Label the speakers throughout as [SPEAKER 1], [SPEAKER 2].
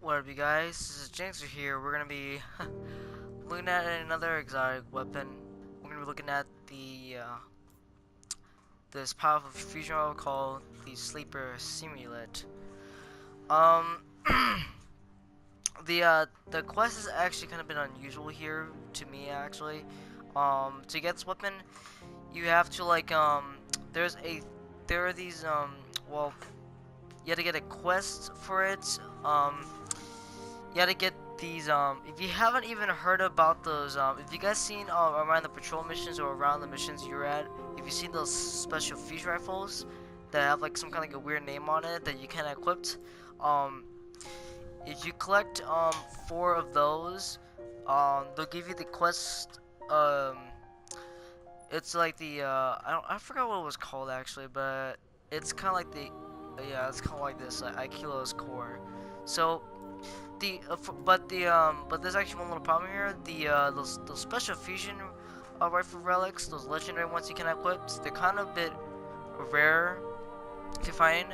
[SPEAKER 1] What up, you guys? This is Jinxer here. We're gonna be looking at another exotic weapon. We're gonna be looking at this powerful fusion rifle called the Sleeper Simulant. Um, the quest has actually kind of been unusual here to me actually. To get this weapon, you have to there's a there are these well, you have to get a quest for it. You gotta get these, if you haven't even heard about those, if you guys seen, around the patrol missions or around the missions you're at, if you've seen those special fusion rifles that have, like, some kind of, like, a weird name on it that you can equip, um, if you collect, 4 of those, they'll give you the quest, it's like I forgot what it was called, actually, but it's kind of like yeah, it's kind of like this, like, Aikilo's core. So, but there's actually one little problem here. Those special fusion rifle relics, those legendary ones you can equip, they're kind of a bit rare to find.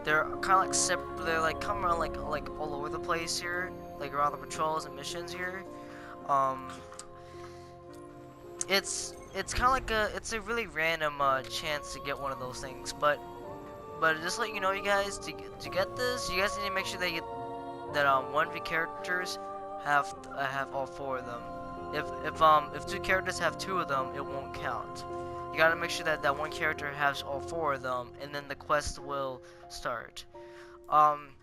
[SPEAKER 1] They're kind of like they're like come around like all over the place here, like around the patrols and missions here. Um, it's kind of like it's a really random chance to get one of those things, but just to let you know, you guys, to get this, you guys need to make sure that one of the characters have all 4 of them. If 2 characters have 2 of them, it won't count. You gotta make sure that one character has all 4 of them, and then the quest will start. Um,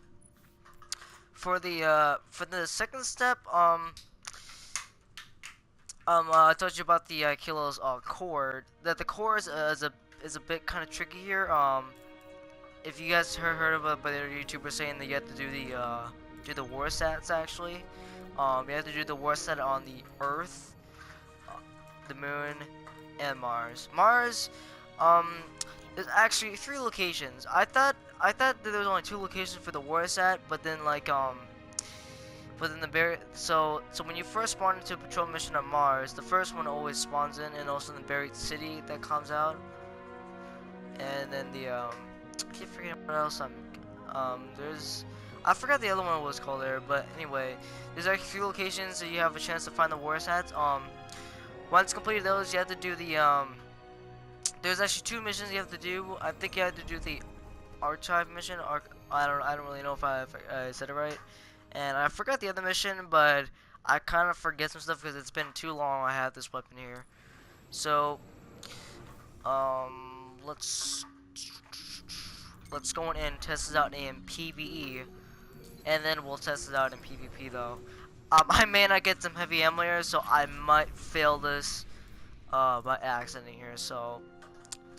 [SPEAKER 1] for the second step, I told you about the Kilo's core. That the core is a bit kind of tricky here. If you guys heard of by the YouTuber saying that you have to do the war stats actually. You have to do the war set on the Earth, uh, the Moon, and Mars. Mars, um, there's actually 3 locations. I thought that there was only 2 locations for the war set, but then but then so when you first spawn into a patrol mission on Mars, the first one always spawns in, and also the buried city that comes out, and then I keep forgetting what else there's. I forgot the other one was called there, but anyway, there's actually 3 locations that you have a chance to find the war stats. Once completed those, you have to do there's actually 2 missions you have to do. I think you have to do the archive mission, or I don't really know if I said it right. And I forgot the other mission, but I kind of forget some stuff because it's been too long I have this weapon here. So, let's go in and test this out in PvE, and then we'll test it out in PvP though. I may not get some heavy ammo here, so I might fail this by accident here. So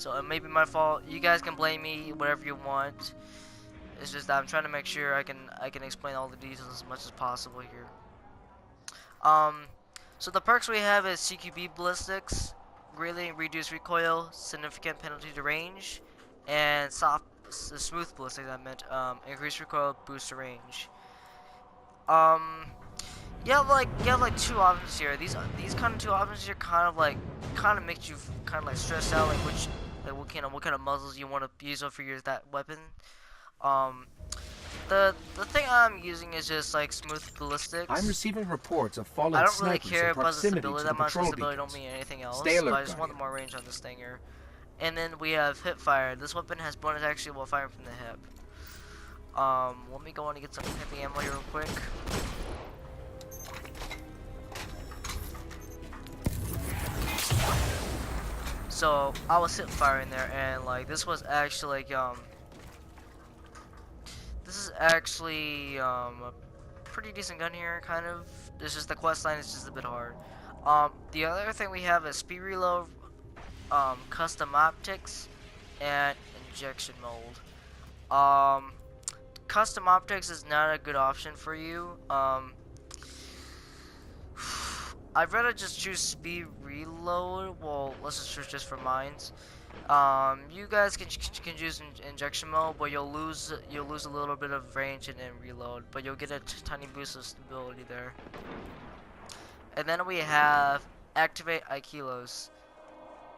[SPEAKER 1] it may be my fault. You guys can blame me, whatever you want. It's just that I'm trying to make sure I can explain all the details as much as possible here. Um, so the perks we have is CQB ballistics, greatly reduced recoil, significant penalty to range, and smooth ballistics. I meant increased recoil, boost to range. Um, you have like 2 options here. These kind of 2 options here kind of makes you kind of like stressed out, like what kind of muzzles you want to use for that weapon. Um, the thing I'm using is just like smooth
[SPEAKER 2] I'm
[SPEAKER 1] ballistics.
[SPEAKER 2] receiving reports of
[SPEAKER 1] I
[SPEAKER 2] fallen
[SPEAKER 1] don't really
[SPEAKER 2] snipers in
[SPEAKER 1] care about the
[SPEAKER 2] proximity
[SPEAKER 1] stability
[SPEAKER 2] to the
[SPEAKER 1] that much. The
[SPEAKER 2] patrol
[SPEAKER 1] stability don't
[SPEAKER 2] beacons.
[SPEAKER 1] mean anything
[SPEAKER 2] Stay
[SPEAKER 1] else, but I
[SPEAKER 2] alert,
[SPEAKER 1] just want
[SPEAKER 2] Guardian.
[SPEAKER 1] more range on this thing here. And then we have hip fire. This weapon has bonus actually while firing from the hip. Let me go on and get some heavy ammo here real quick. So I was hip firing there, and like this was actually this is actually a pretty decent gun here, kind of. It's just the quest line is just a bit hard. The other thing we have is speed reload, custom optics, and injection mold. Custom optics is not a good option for you. I'd rather just choose speed reload. Well, let's just choose just for mines. You guys can choose injection mode, but you'll lose a little bit of range and then reload, but you'll get a tiny boost of stability there. And then we have activate Aikilos.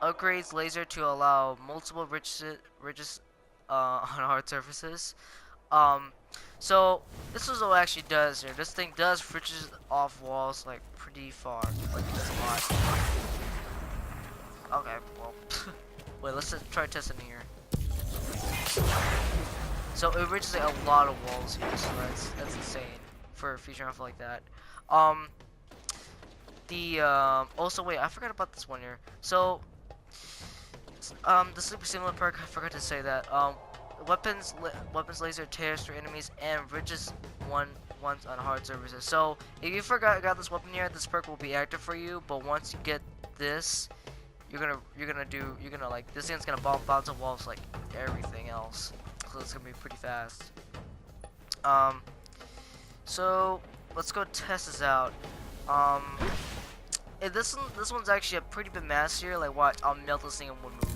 [SPEAKER 1] Upgrades laser to allow multiple ridges on hard surfaces. So this is what it actually does here. This thing does riches off walls like pretty far. Like it does a lot. Okay, well, wait. Let's just try testing here. So it reaches like a lot of walls here. So that's insane for a feature off like that. Also wait, I forgot about this one here. So the Sleeper Stimulant perk, I forgot to say that. Weapons laser tears through enemies and enriches once on hard surfaces. So if you got this weapon here, this perk will be active for you. But once you get this, you're gonna like this thing's gonna bounce off walls like everything else. So it's gonna be pretty fast. So let's go test this out. This one's actually a pretty bit massier. Like watch, I'll melt this thing in one move.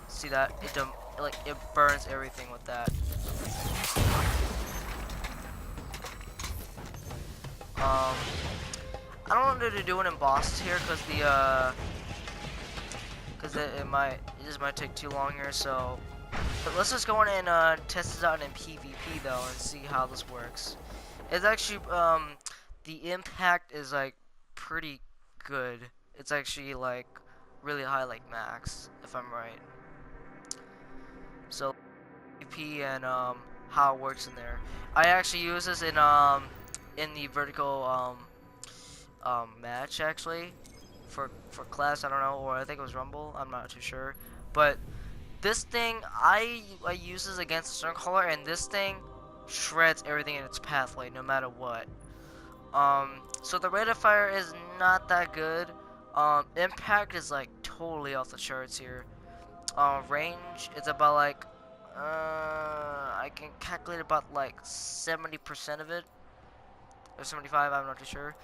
[SPEAKER 1] See that? It burns everything with that. I don't know to do it in bosses here because it just might take too long here. So, but let's just go in and test this out in PvP though and see how this works. It's actually the impact is like pretty good. It's actually like really high, like max, if I'm right. So PvP and how it works in there. I actually use this in the vertical match actually for class. I don't know, or I think it was Rumble. I'm not too sure. But this thing I use this against Stormcaller, and this thing shreds everything in its pathway, no matter what. So the rate of fire is not that good. Impact is like totally off the charts here. Range is about like I can calculate about like 70% of it, or 75. I'm not too sure.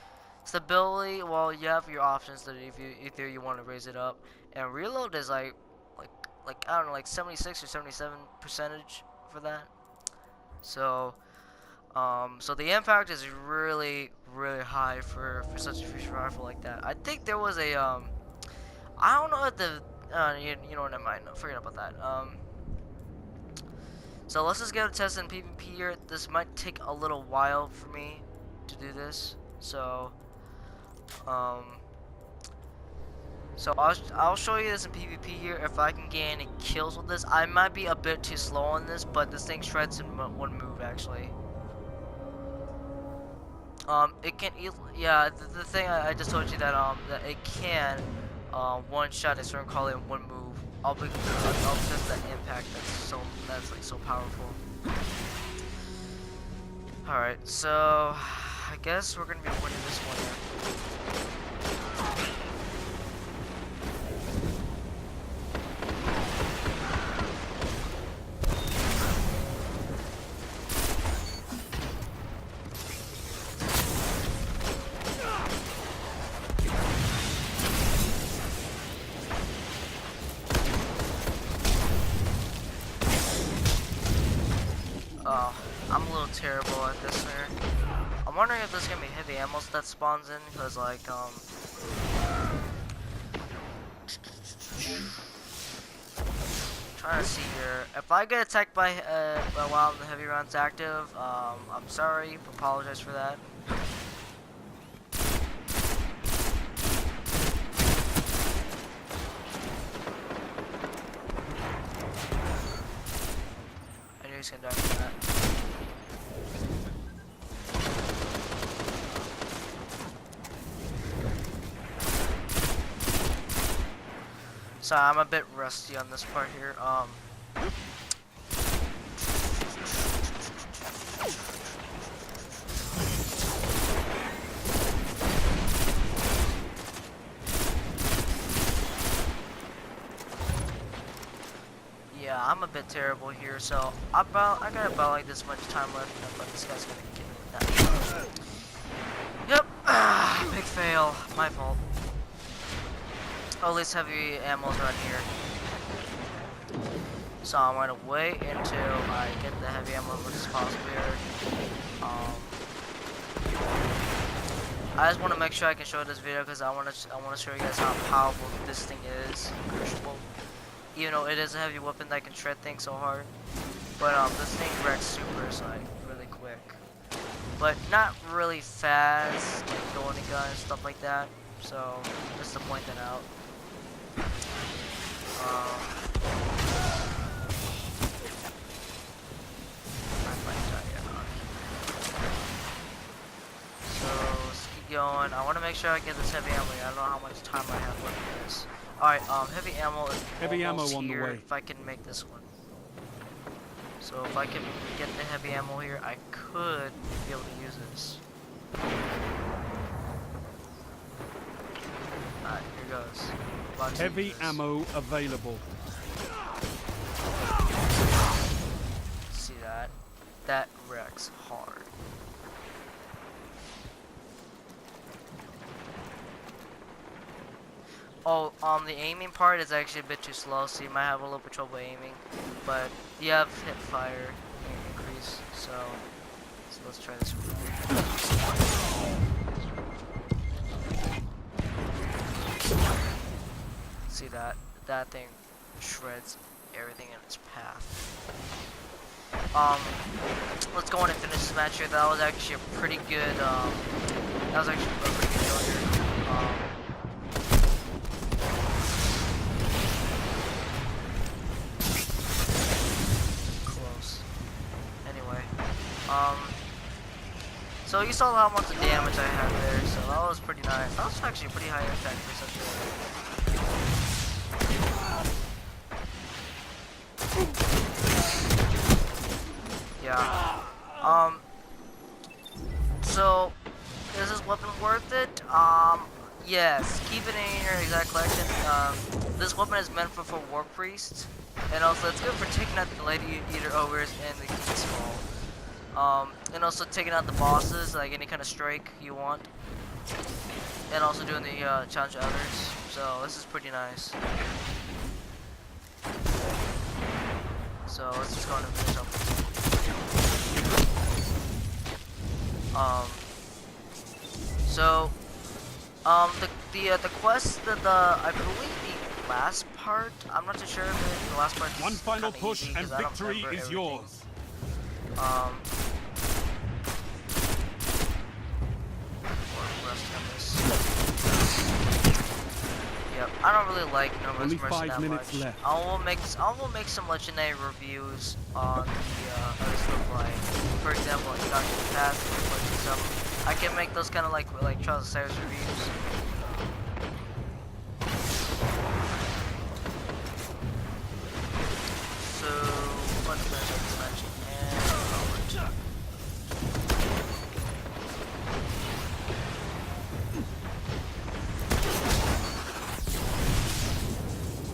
[SPEAKER 1] Stability, well, you have your options that if either you want to raise it up, and reload is like I don't know, like 76 or 77 percentage for that. So so the impact is really high for such a future rifle like that. I think there was a I don't know if the you know what, never mind, forget about that. So let's just get a test in PvP here. This might take a little while for me to do this. So I'll show you this in PvP here. If I can get any kills with this, I might be a bit too slow on this, but this thing shreds in one move actually. It can yeah, the thing I just told you that that it can one shot a Stormcaller in one move. I'll test that impact. That's like so powerful. All right, so I guess we're gonna be winning this one here. Oh, I'm a little terrible at this here. I'm wondering if there's gonna be heavy ammo that spawns in, because like trying to see here. If I get attacked by while the heavy round's active, I'm sorry, apologize for that. I knew he's gonna die from that. So I'm a bit rusty on this part here. Yeah, I'm a bit terrible here, so I got about like this much time left, but this guy's gonna get me with that. Yep, big fail, my fault. Oh, at least heavy ammo's right here. So I'm gonna wait until I get the heavy ammo as much as possible here. I just want to make sure I can show this video because I want to show you guys how powerful this thing is. Crucible. even though it is a heavy weapon that can shred things so hard. But this thing wrecks supers like really quick, but not really fast, like Golden Gun and stuff like that. So just to point that out. So let's keep going. I want to make sure I get this heavy ammo. I don't know how much time I have left for this. Alright, heavy ammo is almost
[SPEAKER 2] on the
[SPEAKER 1] here
[SPEAKER 2] way.
[SPEAKER 1] if I can make this one. So if I can get the heavy ammo here, I could be able to use this. Alright, here goes. About to
[SPEAKER 2] Heavy
[SPEAKER 1] use this.
[SPEAKER 2] ammo available.
[SPEAKER 1] See that? That wrecks hard. Oh, the aiming part is actually a bit too slow, so you might have a little bit trouble aiming. But you have hip fire increase, so let's try this one. See that? That thing shreds everything in its path. Let's go on and finish this match here. That was actually a pretty good, that was actually a pretty good kill here. Close. Anyway, so you saw how much damage I had there, so that was pretty nice. That was actually a pretty high impact for such a... Yeah. So, is this weapon worth it? Yes. Keep it in your exact collection. This weapon is meant for War Priest. And also, it's good for taking out the Lady Eater Ogres and the King Skull. And also taking out the bosses, like any kind of strike you want. And also doing the challenge others. So, this is pretty nice. So, let's just go on and finish up. The quest, I believe the last part, I'm not too sure if the last part is
[SPEAKER 2] One final push
[SPEAKER 1] easy,
[SPEAKER 2] and victory is
[SPEAKER 1] everything.
[SPEAKER 2] yours.
[SPEAKER 1] Yep, I don't really like No Mercy
[SPEAKER 2] Only
[SPEAKER 1] Mercy
[SPEAKER 2] 5
[SPEAKER 1] that
[SPEAKER 2] minutes
[SPEAKER 1] much.
[SPEAKER 2] left.
[SPEAKER 1] I will make some legendary reviews on the other stuff, like for example, like Doctor Path, I can make those kind of like Trials of Cyrus reviews. So let's finish up this match and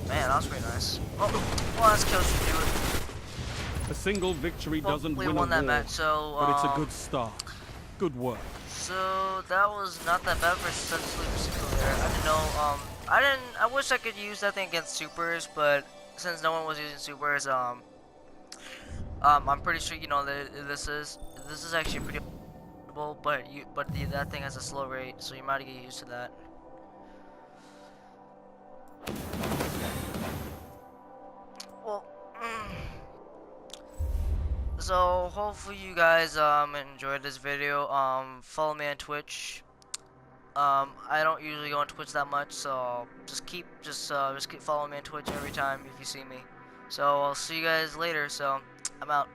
[SPEAKER 1] man, that was pretty nice. Well, last kill should do it.
[SPEAKER 2] A single victory doesn't
[SPEAKER 1] We
[SPEAKER 2] win a
[SPEAKER 1] won that
[SPEAKER 2] war,
[SPEAKER 1] match, so
[SPEAKER 2] but it's a good start. Good work.
[SPEAKER 1] So that was not that bad for such Sleeper Simulator. I didn't know. I wish I could use that thing against supers, but since no one was using supers, I'm pretty sure you know that this is actually pretty affordable, but that thing has a slow rate, so you might get used to that. Well, so hopefully you guys enjoyed this video. Follow me on Twitch. I don't usually go on Twitch that much, so just keep following me on Twitch every time if you see me. So I'll see you guys later. So I'm out.